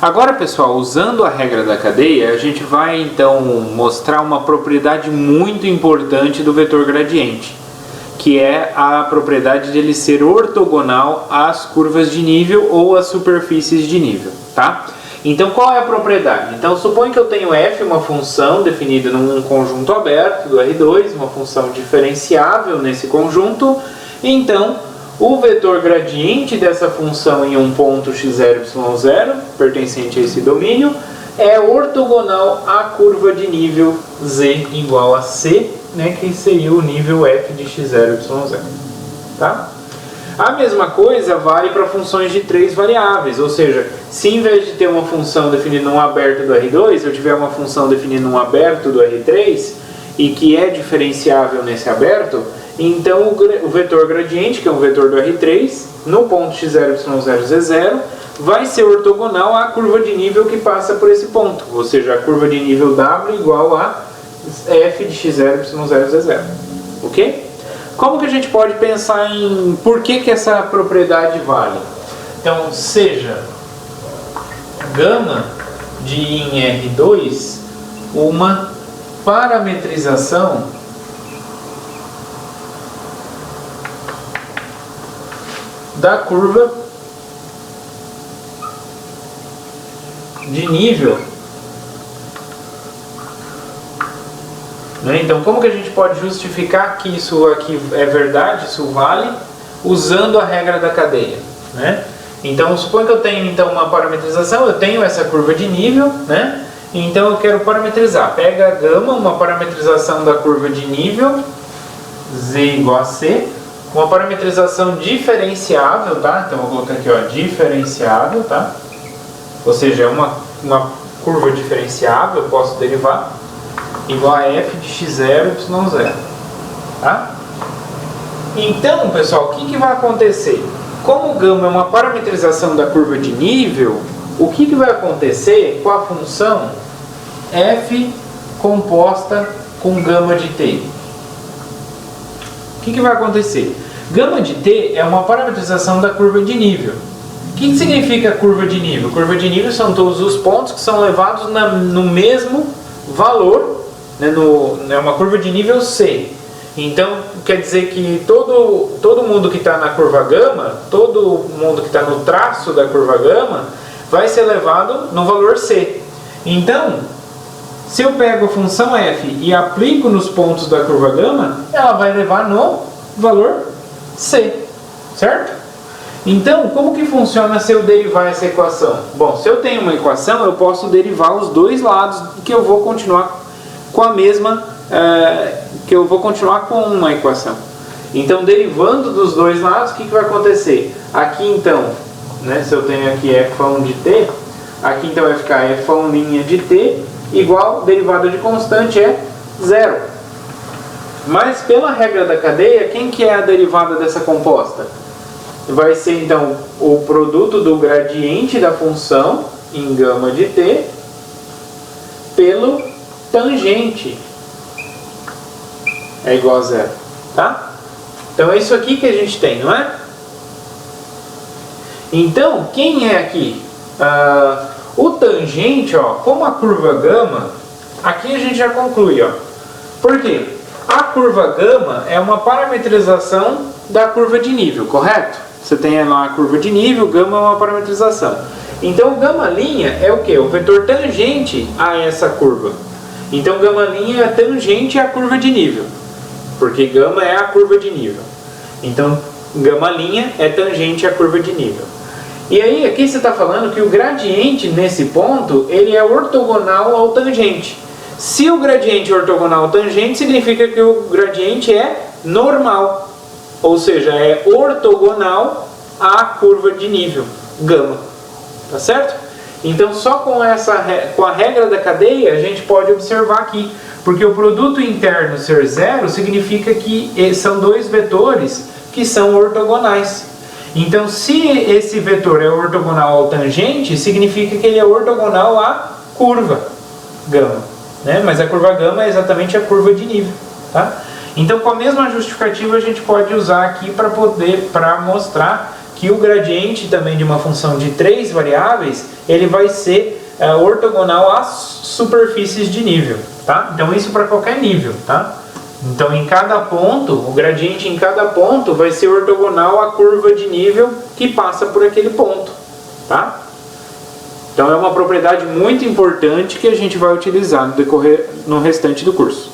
Agora, pessoal, usando a regra da cadeia, a gente vai então mostrar uma propriedade muito importante do vetor gradiente, que é a propriedade de ele ser ortogonal às curvas de nível ou às superfícies de nível, tá? Então, qual é a propriedade? Então, suponha que eu tenho f, uma função definida num conjunto aberto do R2, uma função diferenciável nesse conjunto. Então, o vetor gradiente dessa função em um ponto x0, y0, pertencente a esse domínio, é ortogonal à curva de nível z igual a c, né, que seria o nível f de x0, y0. Tá? A mesma coisa vale para funções de três variáveis, ou seja, se em vez de ter uma função definida num aberto do R2, eu tiver uma função definida num aberto do R3, e que é diferenciável nesse aberto, então o vetor gradiente, que é um vetor do R3, no ponto x0, y0, z0, vai ser ortogonal à curva de nível que passa por esse ponto, ou seja, a curva de nível w igual a f de x0, y0, z0. Ok? Como que a gente pode pensar em por que essa propriedade vale? Então, seja gama de I em R2 uma parametrização da curva de nível. Então, como que a gente pode justificar que isso aqui é verdade, isso vale, usando a regra da cadeia, né? Então, suponha que eu tenho então uma parametrização, eu tenho essa curva de nível, né? Então, eu quero parametrizar. Pega a gama, uma parametrização da curva de nível, z igual a c, uma parametrização diferenciável, tá? Então, eu vou colocar aqui, ó, diferenciável, tá? Ou seja, é uma curva diferenciável, eu posso derivar, igual a f de x0, y0, tá? Então, pessoal, o que vai acontecer? Como o gama é uma parametrização da curva de nível, o que vai acontecer com a função f composta com gama de t? O que vai acontecer? Gama de t é uma parametrização da curva de nível. O que significa curva de nível? Curva de nível são todos os pontos que são levados no mesmo valor, né, é uma curva de nível C. Então, quer dizer que todo mundo que está na curva gama, todo mundo que está no traço da curva gama, vai ser levado no valor C. Então, se eu pego a função f e aplico nos pontos da curva gama, ela vai levar no valor C, certo? Então, como que funciona se eu derivar essa equação? Bom, se eu tenho uma equação, eu posso derivar os dois lados, que eu vou continuar com a mesma, que eu vou continuar com uma equação. Então, derivando dos dois lados, o que vai acontecer? Aqui, então, né, se eu tenho aqui f1 de t, aqui então vai ficar f1' de t igual, derivada de constante é 0. Mas, pela regra da cadeia, quem que é a derivada dessa composta? Vai ser, então, o produto do gradiente da função em gama de t pelo tangente é igual a 0, tá? Então é isso aqui que a gente tem, não é? Então, quem é aqui? O tangente, ó, como a curva gama, aqui a gente já conclui, ó. Por quê? A curva gama é uma parametrização da curva de nível, correto? Você tem lá a curva de nível, gama é uma parametrização. Então, o gama' é o quê? O vetor tangente a essa curva. Então, gama' é tangente à curva de nível, porque gama é a curva de nível. Então, gama' é tangente à curva de nível. E aí, aqui você está falando que o gradiente, nesse ponto, ele é ortogonal ao tangente. Se o gradiente é ortogonal ao tangente, significa que o gradiente é normal. Ou seja, é ortogonal à curva de nível, gama. Tá certo? Então, só com a regra da cadeia, a gente pode observar aqui. Porque o produto interno ser 0 significa que são dois vetores que são ortogonais. Então, se esse vetor é ortogonal ao tangente, significa que ele é ortogonal à curva gama, né? Mas a curva gama é exatamente a curva de nível, tá? Então, com a mesma justificativa, a gente pode usar aqui para mostrar que o gradiente também de uma função de 3 variáveis, ele vai ser ortogonal às superfícies de nível, tá? Então isso para qualquer nível, tá? Então em cada ponto, o gradiente em cada ponto vai ser ortogonal à curva de nível que passa por aquele ponto, tá? Então é uma propriedade muito importante que a gente vai utilizar no restante do curso.